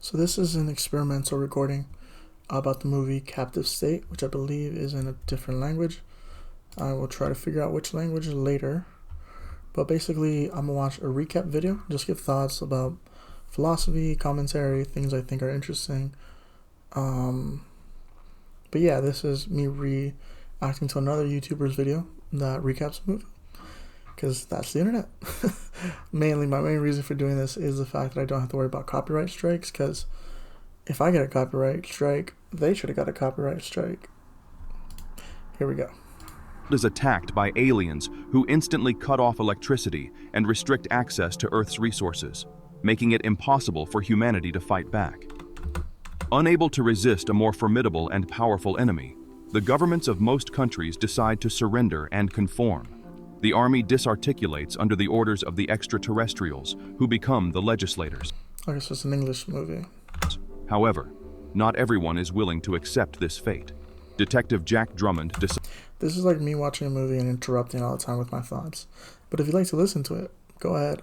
So this is an experimental recording about the movie Captive State, which I believe is in a different language. I will try to figure out which language later. But basically, I'm going to watch a recap video, just give thoughts about philosophy, commentary, things I think are interesting. But yeah, this is me reacting to another YouTuber's video that recaps the movie, because that's the internet. My main reason for doing this is the fact that I don't have to worry about copyright strikes, because if I get a copyright strike, they should have got a copyright strike. Here we go. Is attacked by aliens who instantly cut off electricity and restrict access to Earth's resources, making it impossible for humanity to fight back. Unable to resist a more formidable and powerful enemy, the governments of most countries decide to surrender and conform. The army disarticulates under the orders of the extraterrestrials, who become the legislators. I guess it's an English movie. However, not everyone is willing to accept this fate. Detective Jack Drummond This is like me watching a movie and interrupting all the time with my thoughts. But if you'd like to listen to it, go ahead.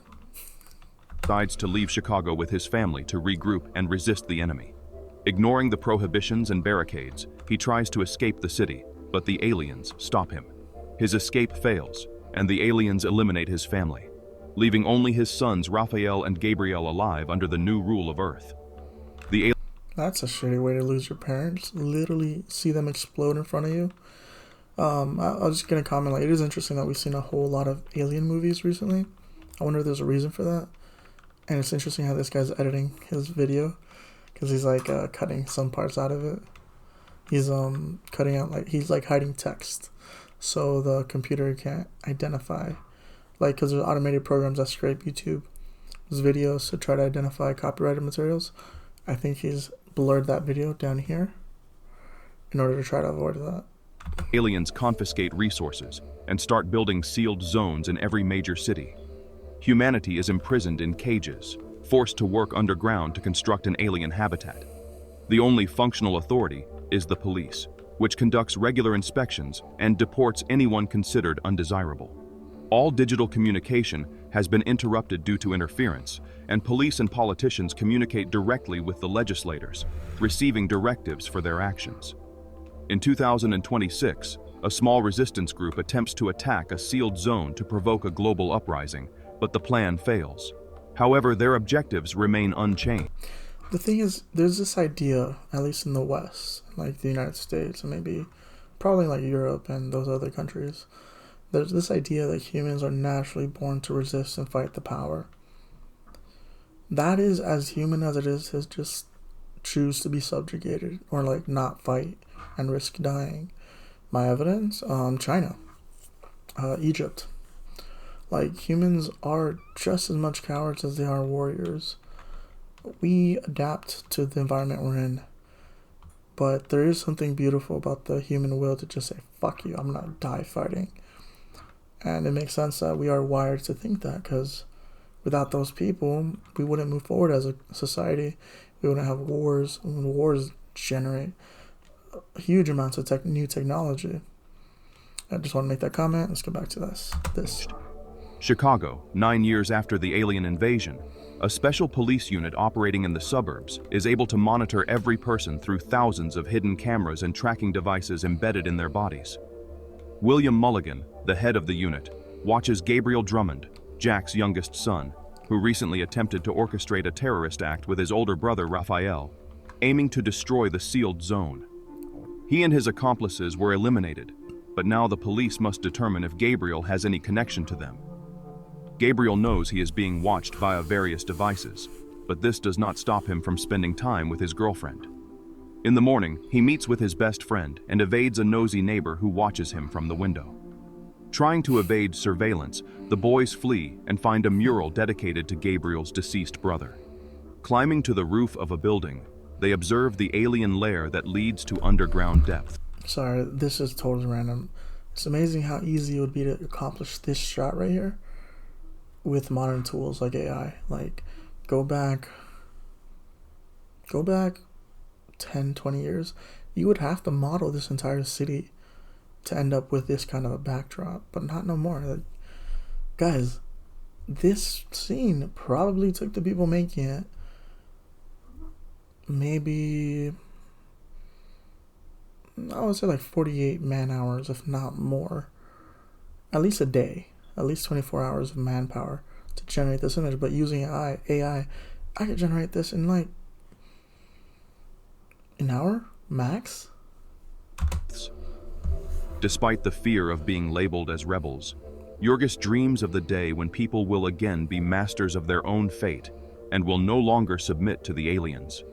decides to leave Chicago with his family to regroup and resist the enemy. Ignoring the prohibitions and barricades, he tries to escape the city, but the aliens stop him. His escape fails, and the aliens eliminate his family, leaving only his sons Raphael and Gabriel alive under the new rule of Earth. That's a shitty way to lose your parents. Literally see them explode in front of you. I was just going to comment, like, it is interesting that we've seen a whole lot of alien movies recently. I wonder if there's a reason for that. And it's interesting how this guy's editing his video, because he's like cutting some parts out of it. He's cutting out, like, he's like hiding text, so the computer can't identify, like, because there's automated programs that scrape YouTube's videos to try to identify copyrighted materials. I think he's blurred that video down here in order to try to avoid that. Aliens confiscate resources and start building sealed zones in every major city. Humanity is imprisoned in cages, forced to work underground to construct an alien habitat. The only functional authority is the police, which conducts regular inspections and deports anyone considered undesirable. All digital communication has been interrupted due to interference, and police and politicians communicate directly with the legislators, receiving directives for their actions. In 2026, a small resistance group attempts to attack a sealed zone to provoke a global uprising, but the plan fails. However, their objectives remain unchanged. The thing is, there's this idea, at least in the West, like the United States, and maybe probably like Europe and those other countries, there's this idea that humans are naturally born to resist and fight the power. That is as human as it is to just choose to be subjugated or like not fight and risk dying. My evidence, China, Egypt. Like, humans are just as much cowards as they are warriors. We adapt to the environment we're in. But there is something beautiful about the human will to just say, fuck you, I'm gonna die fighting. And it makes sense that we are wired to think that, because without those people, we wouldn't move forward as a society. We wouldn't have wars. And wars generate huge amounts of new technology. I just want to make that comment. Let's go back to this. Chicago, 9 years after the alien invasion, a special police unit operating in the suburbs is able to monitor every person through thousands of hidden cameras and tracking devices embedded in their bodies. William Mulligan, the head of the unit, watches Gabriel Drummond, Jack's youngest son, who recently attempted to orchestrate a terrorist act with his older brother Raphael, aiming to destroy the sealed zone. He and his accomplices were eliminated, but now the police must determine if Gabriel has any connection to them. Gabriel knows he is being watched via various devices, but this does not stop him from spending time with his girlfriend. In the morning, he meets with his best friend and evades a nosy neighbor who watches him from the window. Trying to evade surveillance, the boys flee and find a mural dedicated to Gabriel's deceased brother. Climbing to the roof of a building, they observe the alien lair that leads to underground depth. Sorry, this is totally random. It's amazing how easy it would be to accomplish this shot right here with modern tools like AI. Like, go back 10, 20 years, you would have to model this entire city to end up with this kind of a backdrop, but not no more. Like, guys, this scene probably took the people making it maybe, I would say like 48 man hours, if not more. At least a day, at least 24 hours of manpower to generate this image. But using AI, I could generate this in like an hour max. Despite the fear of being labeled as rebels, Yorgis dreams of the day when people will again be masters of their own fate and will no longer submit to the aliens.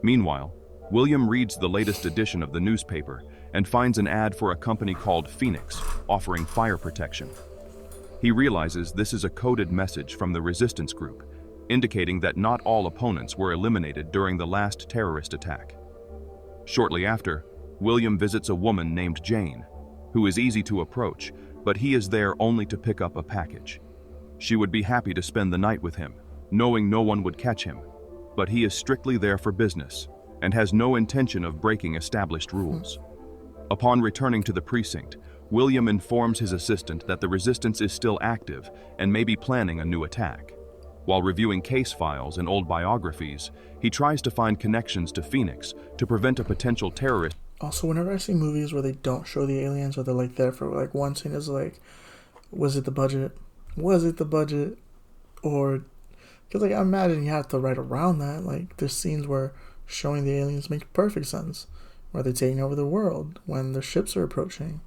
Meanwhile, William reads the latest edition of the newspaper and finds an ad for a company called Phoenix, offering fire protection. He realizes this is a coded message from the resistance group, indicating that not all opponents were eliminated during the last terrorist attack. Shortly after, William visits a woman named Jane, who is easy to approach, but he is there only to pick up a package. She would be happy to spend the night with him, knowing no one would catch him, but he is strictly there for business and has no intention of breaking established rules. Upon returning to the precinct, William informs his assistant that the resistance is still active and may be planning a new attack. While reviewing case files and old biographies, he tries to find connections to Phoenix to prevent a potential terrorist. Also, whenever I see movies where they don't show the aliens or they're like there for like one scene is like, was it the budget? Was it the budget? Or, because like I imagine you have to write around that. Like there's scenes where showing the aliens makes perfect sense, where they're taking over the world when the ships are approaching.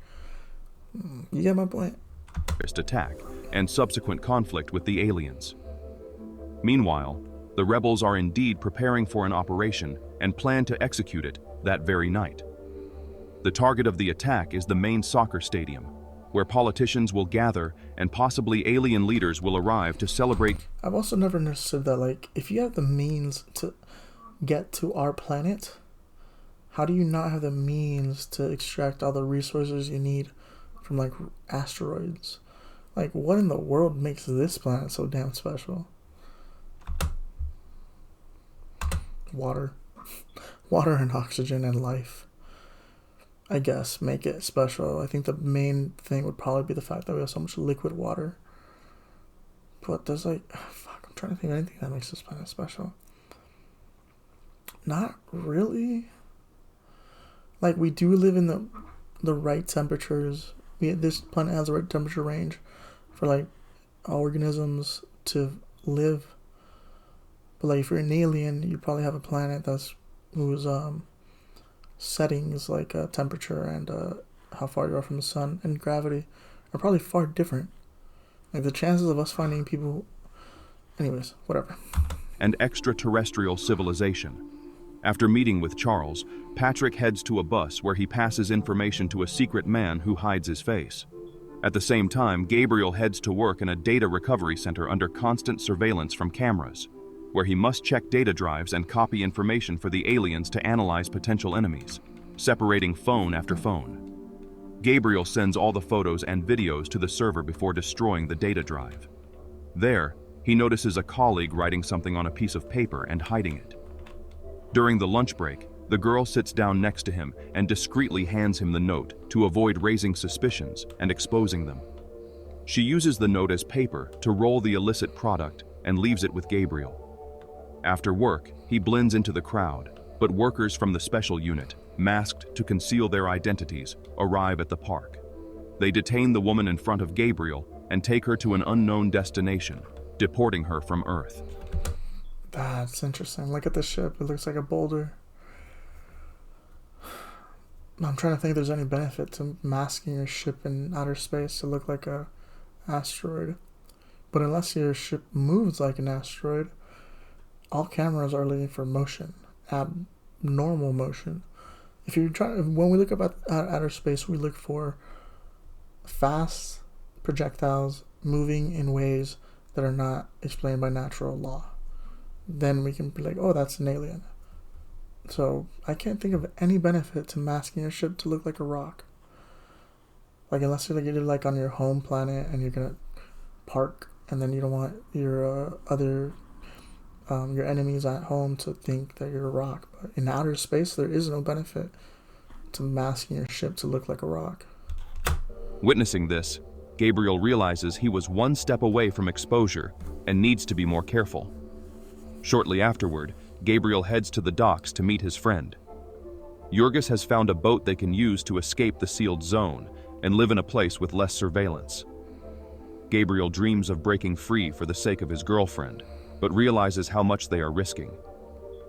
You get my point. Attack and subsequent conflict with the aliens. Meanwhile, the rebels are indeed preparing for an operation and plan to execute it that very night. The target of the attack is the main soccer stadium, where politicians will gather and possibly alien leaders will arrive to celebrate. I've also never understood that, like, if you have the means to get to our planet, how do you not have the means to extract all the resources you need from, like, asteroids? Like, what in the world makes this planet so damn special? Water. Water and oxygen and life, I guess, make it special. I think the main thing would probably be the fact that we have so much liquid water. But there's like, I'm trying to think of anything that makes this planet special. Not really. Like, we do live in the right temperatures. This planet has the right temperature range for like organisms to live. But like, if you're an alien, you probably have a planet whose settings like temperature and how far you are from the sun and gravity are probably far different. Like the chances of us finding people, anyways, whatever. And extraterrestrial civilization. After meeting with Charles, Patrick heads to a bus where he passes information to a secret man who hides his face. At the same time, Gabriel heads to work in a data recovery center under constant surveillance from cameras, where he must check data drives and copy information for the aliens to analyze potential enemies, separating phone after phone. Gabriel sends all the photos and videos to the server before destroying the data drive. There, he notices a colleague writing something on a piece of paper and hiding it. During the lunch break, the girl sits down next to him and discreetly hands him the note to avoid raising suspicions and exposing them. She uses the note as paper to roll the illicit product and leaves it with Gabriel. After work, he blends into the crowd, but workers from the special unit, masked to conceal their identities, arrive at the park. They detain the woman in front of Gabriel and take her to an unknown destination, deporting her from Earth. That's interesting. Look at the ship. It looks like a boulder. I'm trying to think if there's any benefit to masking your ship in outer space to look like a asteroid. But unless your ship moves like an asteroid, all cameras are looking for motion, abnormal motion. When we look up at outer space, we look for fast projectiles moving in ways that are not explained by natural law. Then we can be like, oh, that's an alien. So I can't think of any benefit to masking your ship to look like a rock. Like, unless you're like on your home planet and you're gonna park, and then you don't want your your enemies at home to think that you're a rock. But in outer space, there is no benefit to masking your ship to look like a rock. Witnessing this, Gabriel realizes he was one step away from exposure and needs to be more careful. Shortly afterward, Gabriel heads to the docks to meet his friend. Jurgis has found a boat they can use to escape the sealed zone and live in a place with less surveillance. Gabriel dreams of breaking free for the sake of his girlfriend, but realizes how much they are risking.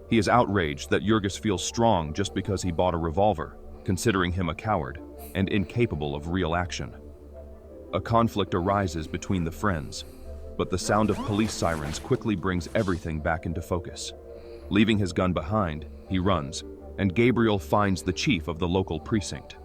He is outraged that Jurgis feels strong just because he bought a revolver, considering him a coward and incapable of real action. A conflict arises between the friends, but the sound of police sirens quickly brings everything back into focus. Leaving his gun behind, he runs, and Gabriel finds the chief of the local precinct.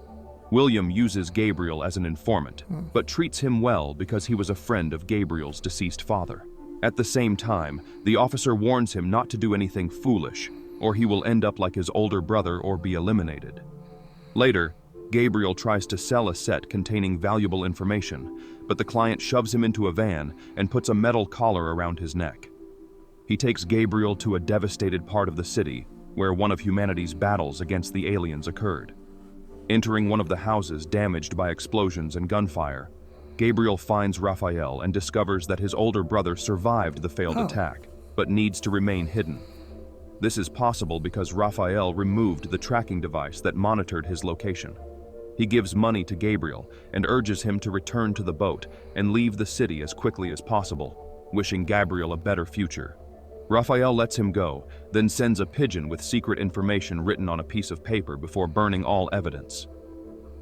William uses Gabriel as an informant, but treats him well because he was a friend of Gabriel's deceased father. At the same time, the officer warns him not to do anything foolish, or he will end up like his older brother or be eliminated. Later, Gabriel tries to sell a set containing valuable information, but the client shoves him into a van and puts a metal collar around his neck. He takes Gabriel to a devastated part of the city where one of humanity's battles against the aliens occurred. Entering one of the houses damaged by explosions and gunfire, Gabriel finds Raphael and discovers that his older brother survived the failed attack, but needs to remain hidden. This is possible because Raphael removed the tracking device that monitored his location. He gives money to Gabriel and urges him to return to the boat and leave the city as quickly as possible, wishing Gabriel a better future. Raphael lets him go, then sends a pigeon with secret information written on a piece of paper before burning all evidence.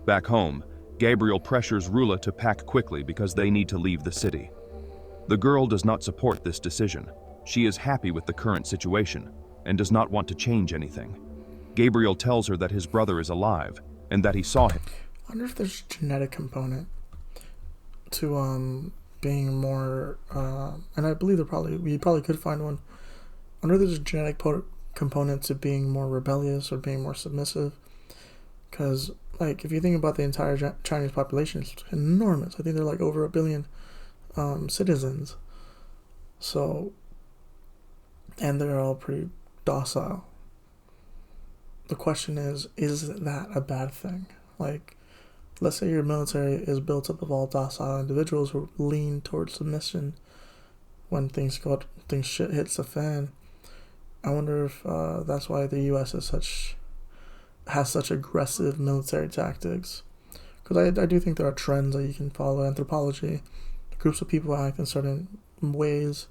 Back home, Gabriel pressures Rula to pack quickly because they need to leave the city. The girl does not support this decision. She is happy with the current situation and does not want to change anything. Gabriel tells her that his brother is alive and that he saw him. I wonder if there's a genetic component to being more, and I believe we probably could find one. I wonder if there's a genetic component to being more rebellious or being more submissive. Because, like, if you think about the entire Chinese population, it's enormous. I think they're like over 1 billion citizens. So, and they're all pretty docile. The question is that a bad thing? Like, let's say your military is built up of all docile individuals who lean towards submission when shit hits the fan. I wonder if that's why the U.S. has such aggressive military tactics. Because I do think there are trends that you can follow. Anthropology, groups of people act in certain ways.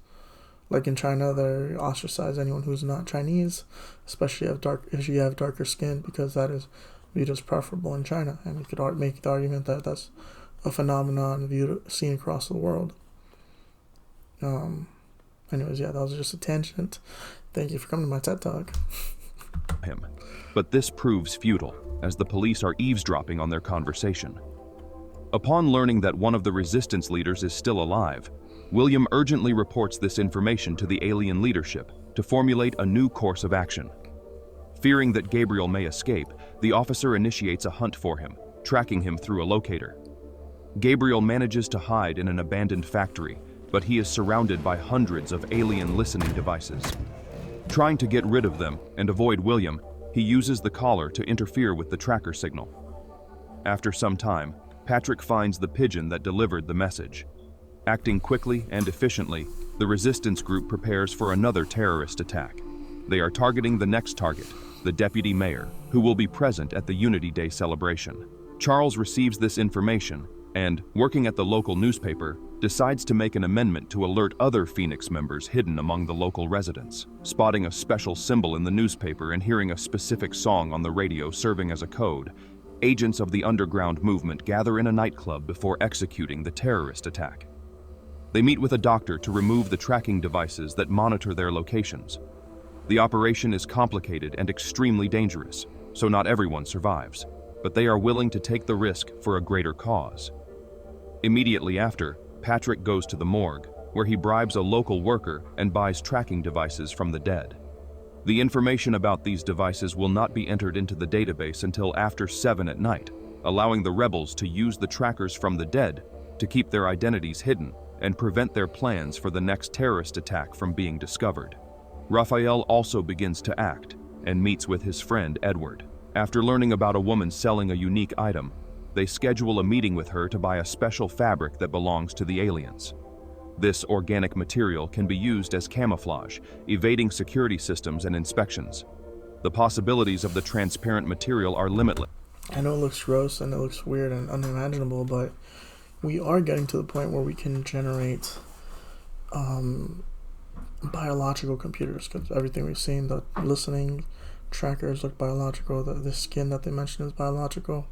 Like in China, they ostracize anyone who's not Chinese, especially if you have darker skin, because that is viewed as preferable in China. And you could make the argument that that's a phenomenon seen across the world. Anyways, yeah, that was just a tangent. Thank you for coming to my TED Talk. But this proves futile, as the police are eavesdropping on their conversation. Upon learning that one of the resistance leaders is still alive, William urgently reports this information to the alien leadership to formulate a new course of action. Fearing that Gabriel may escape, the officer initiates a hunt for him, tracking him through a locator. Gabriel manages to hide in an abandoned factory, but he is surrounded by hundreds of alien listening devices. Trying to get rid of them and avoid William, he uses the collar to interfere with the tracker signal. After some time, Patrick finds the pigeon that delivered the message. Acting quickly and efficiently, the resistance group prepares for another terrorist attack. They are targeting the next target, the deputy mayor, who will be present at the Unity Day celebration. Charles receives this information and, working at the local newspaper, decides to make an amendment to alert other Phoenix members hidden among the local residents. Spotting a special symbol in the newspaper and hearing a specific song on the radio serving as a code, agents of the underground movement gather in a nightclub before executing the terrorist attack. They meet with a doctor to remove the tracking devices that monitor their locations. The operation is complicated and extremely dangerous, so not everyone survives, but they are willing to take the risk for a greater cause. Immediately after, Patrick goes to the morgue, where he bribes a local worker and buys tracking devices from the dead. The information about these devices will not be entered into the database until after 7 at night, allowing the rebels to use the trackers from the dead to keep their identities hidden and prevent their plans for the next terrorist attack from being discovered. Raphael also begins to act and meets with his friend Edward. After learning about a woman selling a unique item, they schedule a meeting with her to buy a special fabric that belongs to the aliens. This organic material can be used as camouflage, evading security systems and inspections. The possibilities of the transparent material are limitless. I know it looks gross and it looks weird and unimaginable, but we are getting to the point where we can generate biological computers, because everything we've seen, the listening trackers look biological, the skin that they mentioned is biological.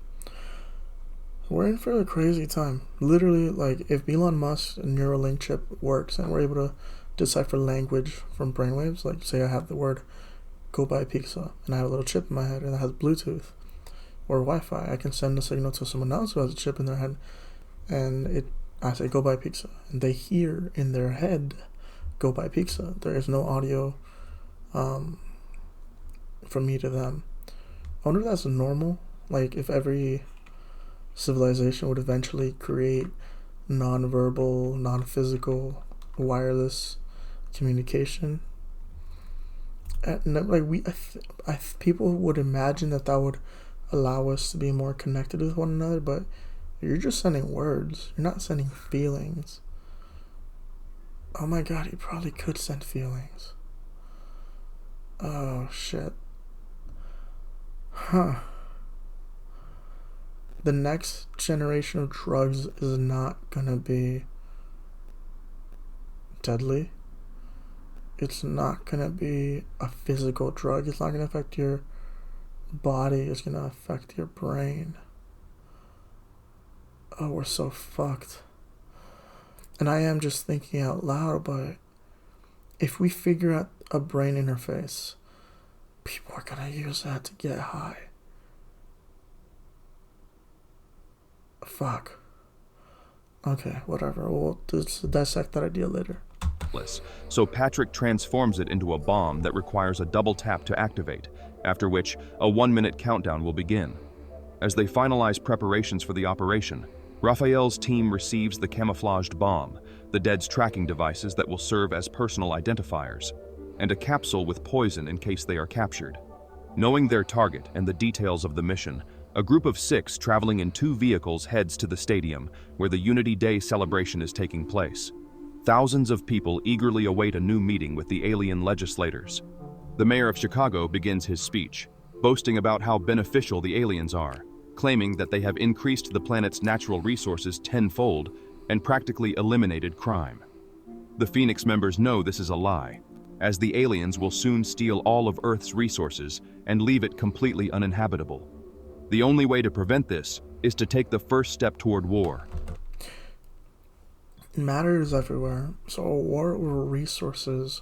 We're in for a crazy time. Literally, like, if Elon Musk's Neuralink chip works and we're able to decipher language from brainwaves, like, say I have the word go buy pizza and I have a little chip in my head and it has Bluetooth or Wi-Fi, I can send a signal to someone else who has a chip in their head, and I say go buy pizza, and they hear in their head go buy pizza. There is no audio from me to them. I wonder if that's normal. Like, if every civilization would eventually create non-verbal, non-physical, wireless communication. And like people would imagine that would allow us to be more connected with one another, but you're just sending words. You're not sending feelings. Oh my god, he probably could send feelings. Oh shit. Huh. The next generation of drugs is not gonna be deadly. It's not gonna be a physical drug. It's not gonna affect your body. It's gonna affect your brain. Oh, we're so fucked. And I am just thinking out loud, but if we figure out a brain interface, people are gonna use that to get high. Fuck. Okay, whatever. We'll just dissect that idea later. So Patrick transforms it into a bomb that requires a double tap to activate, after which a 1-minute countdown will begin. As they finalize preparations for the operation, Raphael's team receives the camouflaged bomb, the dead's tracking devices that will serve as personal identifiers, and a capsule with poison in case they are captured. Knowing their target and the details of the mission, a group of 6 traveling in 2 vehicles heads to the stadium where the Unity Day celebration is taking place. Thousands of people eagerly await a new meeting with the alien legislators. The mayor of Chicago begins his speech, boasting about how beneficial the aliens are, claiming that they have increased the planet's natural resources tenfold and practically eliminated crime. The Phoenix members know this is a lie, as the aliens will soon steal all of Earth's resources and leave it completely uninhabitable. The only way to prevent this is to take the first step toward war. Matter is everywhere, so a war over resources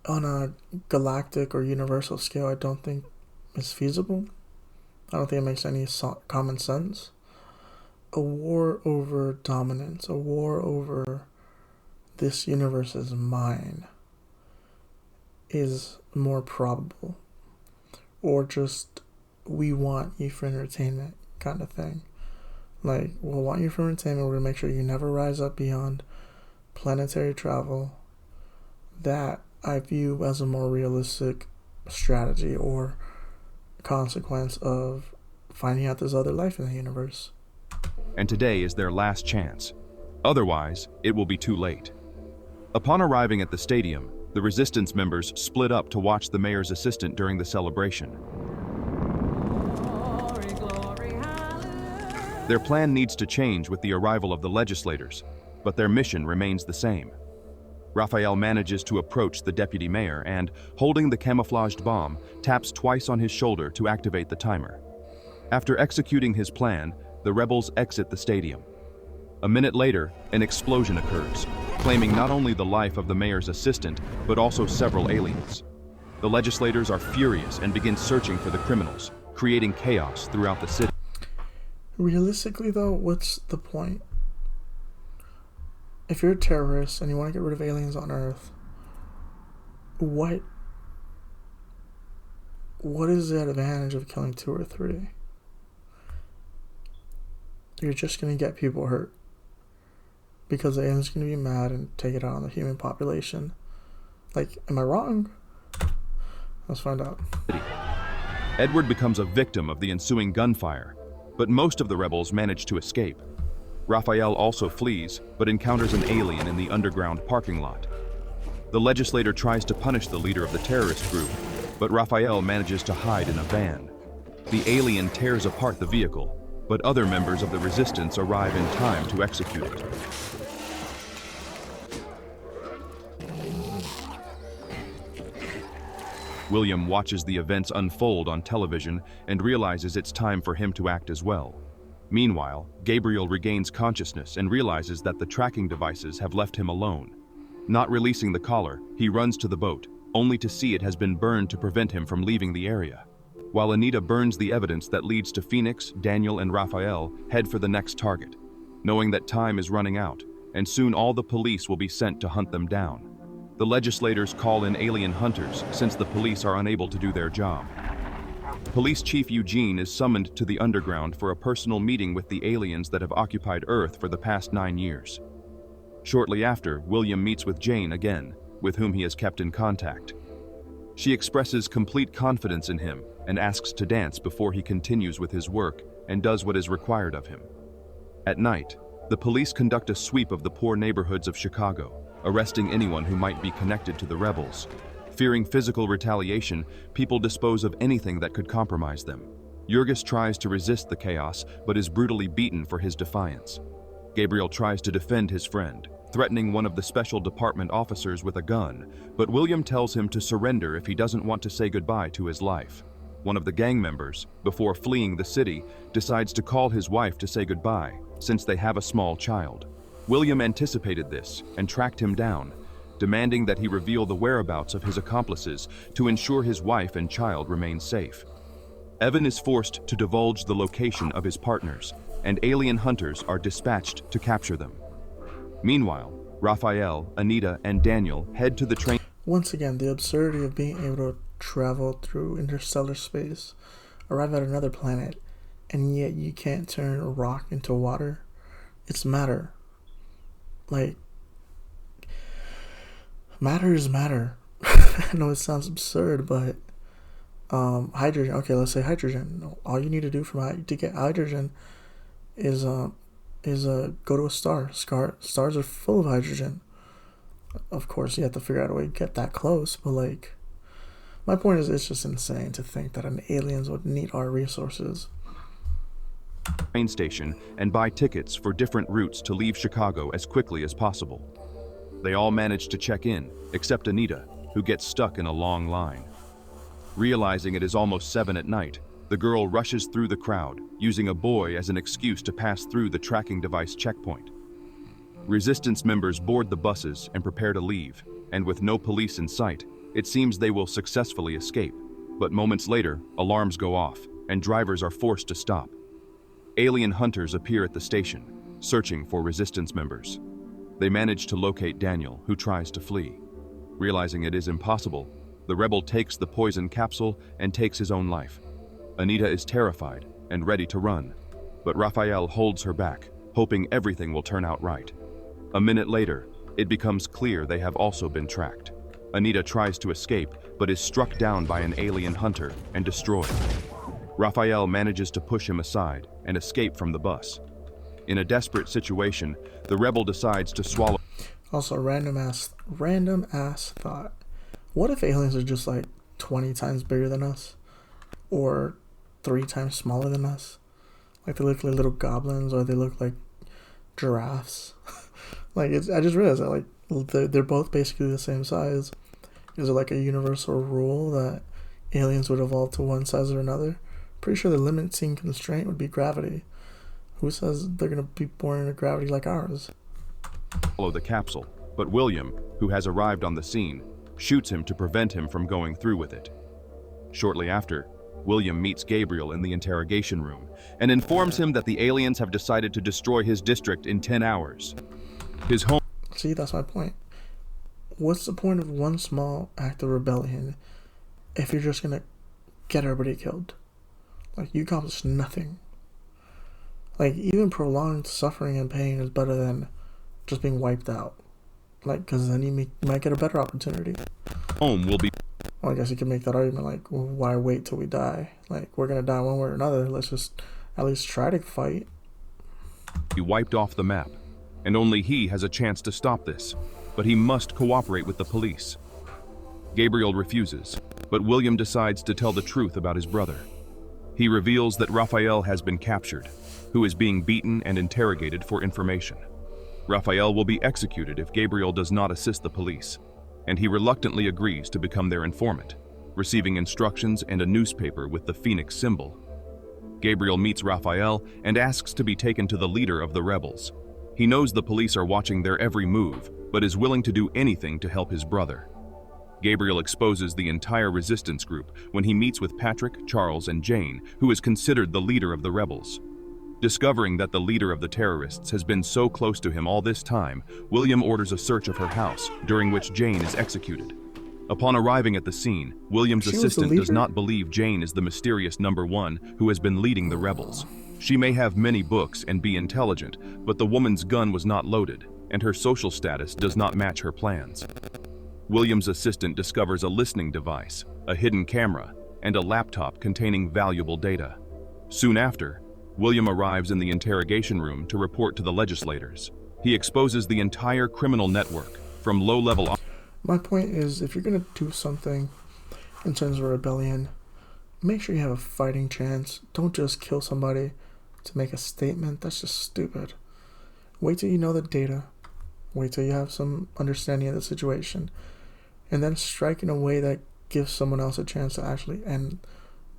on a galactic or universal scale I don't think is feasible. I don't think it makes any common sense. A war over dominance, a war over this universe is mine, is more probable. Or just, we want you for entertainment kind of thing. Like, we'll want you for entertainment, we're going to make sure you never rise up beyond planetary travel. That I view as a more realistic strategy or consequence of finding out there's other life in the universe. And today is their last chance. Otherwise, it will be too late. Upon arriving at the stadium, the resistance members split up to watch the mayor's assistant during the celebration. Their plan needs to change with the arrival of the legislators, but their mission remains the same. Raphael manages to approach the deputy mayor and, holding the camouflaged bomb, taps twice on his shoulder to activate the timer. After executing his plan, the rebels exit the stadium. A minute later, an explosion occurs, claiming not only the life of the mayor's assistant, but also several aliens. The legislators are furious and begin searching for the criminals, creating chaos throughout the city. Realistically though, what's the point? If you're a terrorist and you want to get rid of aliens on Earth, what is the advantage of killing 2 or 3? You're just going to get people hurt. Because the aliens are going to be mad and take it out on the human population. Like, am I wrong? Let's find out. Edward becomes a victim of the ensuing gunfire, but most of the rebels manage to escape. Raphael also flees, but encounters an alien in the underground parking lot. The legislator tries to punish the leader of the terrorist group, but Raphael manages to hide in a van. The alien tears apart the vehicle, but other members of the resistance arrive in time to execute it. William watches the events unfold on television and realizes it's time for him to act as well. Meanwhile, Gabriel regains consciousness and realizes that the tracking devices have left him alone. Not releasing the collar, he runs to the boat, only to see it has been burned to prevent him from leaving the area. While Anita burns the evidence that leads to Phoenix, Daniel, and Raphael head for the next target, knowing that time is running out, and soon all the police will be sent to hunt them down. The legislators call in alien hunters since the police are unable to do their job. Police Chief Eugene is summoned to the underground for a personal meeting with the aliens that have occupied Earth for the past 9 years. Shortly after, William meets with Jane again, with whom he has kept in contact. She expresses complete confidence in him and asks to dance before he continues with his work and does what is required of him. At night, the police conduct a sweep of the poor neighborhoods of Chicago, arresting anyone who might be connected to the rebels. Fearing physical retaliation, people dispose of anything that could compromise them. Jurgis tries to resist the chaos, but is brutally beaten for his defiance. Gabriel tries to defend his friend, threatening one of the special department officers with a gun, but William tells him to surrender if he doesn't want to say goodbye to his life. One of the gang members, before fleeing the city, decides to call his wife to say goodbye, since they have a small child. William anticipated this and tracked him down, demanding that he reveal the whereabouts of his accomplices to ensure his wife and child remain safe. Evan is forced to divulge the location of his partners, and alien hunters are dispatched to capture them. Meanwhile, Raphael, Anita, and Daniel head to the train. Once again, the absurdity of being able to travel through interstellar space, arrive at another planet, and yet you can't turn a rock into water. It's matter. Like, matter is matter. I know it sounds absurd, but hydrogen. Okay, let's say hydrogen. All you need to do to get hydrogen is go to a star. Stars are full of hydrogen. Of course, you have to figure out a way to get that close. But like, my point is, it's just insane to think that an aliens would need our resources. Train station and buy tickets for different routes to leave Chicago as quickly as possible. They all manage to check in, except Anita, who gets stuck in a long line. Realizing it is almost 7 at night, the girl rushes through the crowd, using a boy as an excuse to pass through the tracking device checkpoint. Resistance members board the buses and prepare to leave, and with no police in sight, it seems they will successfully escape. But moments later, alarms go off, and drivers are forced to stop. Alien hunters appear at the station, searching for resistance members. They manage to locate Daniel, who tries to flee. Realizing it is impossible, the rebel takes the poison capsule and takes his own life. Anita is terrified and ready to run, but Raphael holds her back, hoping everything will turn out right. A minute later, it becomes clear they have also been tracked. Anita tries to escape, but is struck down by an alien hunter and destroyed. Raphael manages to push him aside and escape from the bus. In a desperate situation, the rebel decides to swallow. Also, random ass thought. What if aliens are just like 20 times bigger than us? Or 3 times smaller than us? Like they look like little goblins, or they look like giraffes. I just realized that they're both basically the same size. Is it like a universal rule that aliens would evolve to one size or another? Pretty sure the limiting constraint would be gravity. Who says they're going to be born in a gravity like ours? Follow the capsule, but William, who has arrived on the scene, shoots him to prevent him from going through with it. Shortly after, William meets Gabriel in the interrogation room and informs him that the aliens have decided to destroy his district in 10 hours. His home. See, that's my point. What's the point of one small act of rebellion if you're just going to get everybody killed? Like, you accomplish nothing. Like, even prolonged suffering and pain is better than just being wiped out. Like, because then you might get a better opportunity. Home will be. Well, I guess you can make that argument, like, well, why wait till we die? Like, we're going to die one way or another. Let's just at least try to fight. He wiped off the map, and only he has a chance to stop this, but he must cooperate with the police. Gabriel refuses, but William decides to tell the truth about his brother. He reveals that Raphael has been captured, who is being beaten and interrogated for information. Raphael will be executed if Gabriel does not assist the police, and he reluctantly agrees to become their informant, receiving instructions and a newspaper with the phoenix symbol. Gabriel meets Raphael and asks to be taken to the leader of the rebels. He knows the police are watching their every move, but is willing to do anything to help his brother. Gabriel exposes the entire resistance group when he meets with Patrick, Charles, and Jane, who is considered the leader of the rebels. Discovering that the leader of the terrorists has been so close to him all this time, William orders a search of her house, during which Jane is executed. Upon arriving at the scene, William's assistant does not believe Jane is the mysterious number one who has been leading the rebels. She may have many books and be intelligent, but the woman's gun was not loaded, and her social status does not match her plans. William's assistant discovers a listening device, a hidden camera, and a laptop containing valuable data. Soon after, William arrives in the interrogation room to report to the legislators. He exposes the entire criminal network, from low-level... My point is, if you're going to do something in terms of a rebellion, make sure you have a fighting chance. Don't just kill somebody to make a statement. That's just stupid. Wait till you know the data. Wait till you have some understanding of the situation. And then strike in a way that gives someone else a chance to actually end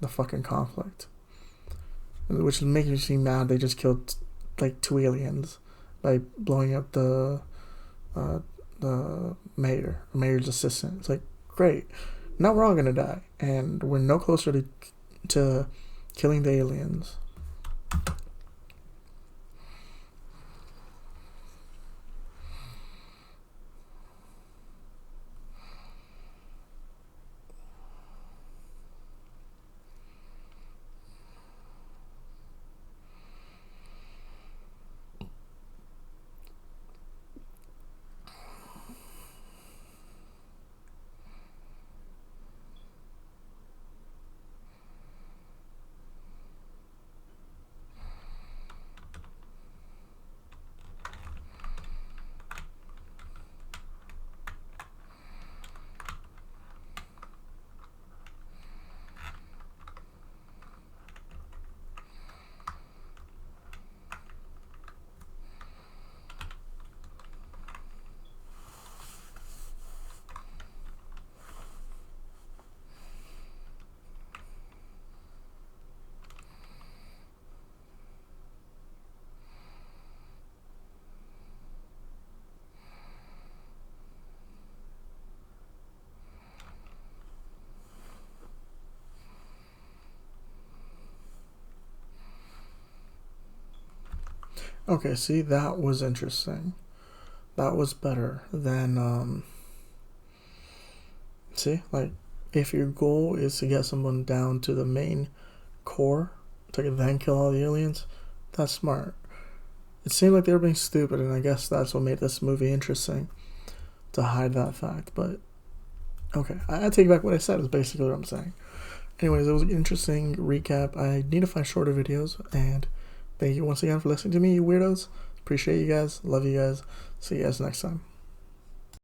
the fucking conflict. Which is making me seem mad they just killed like 2 aliens by blowing up the mayor's assistant. It's like, great. Now we're all gonna die, and we're no closer to killing the aliens. Okay, see, that was interesting. That was better than, see, like, if your goal is to get someone down to the main core, to then kill all the aliens, that's smart. It seemed like they were being stupid, and I guess that's what made this movie interesting, to hide that fact, but, okay, I take back what I said, is basically what I'm saying. Anyways, it was an interesting recap. I need to find shorter videos, and thank you once again for listening to me, you weirdos. Appreciate you guys. Love you guys. See you guys next time.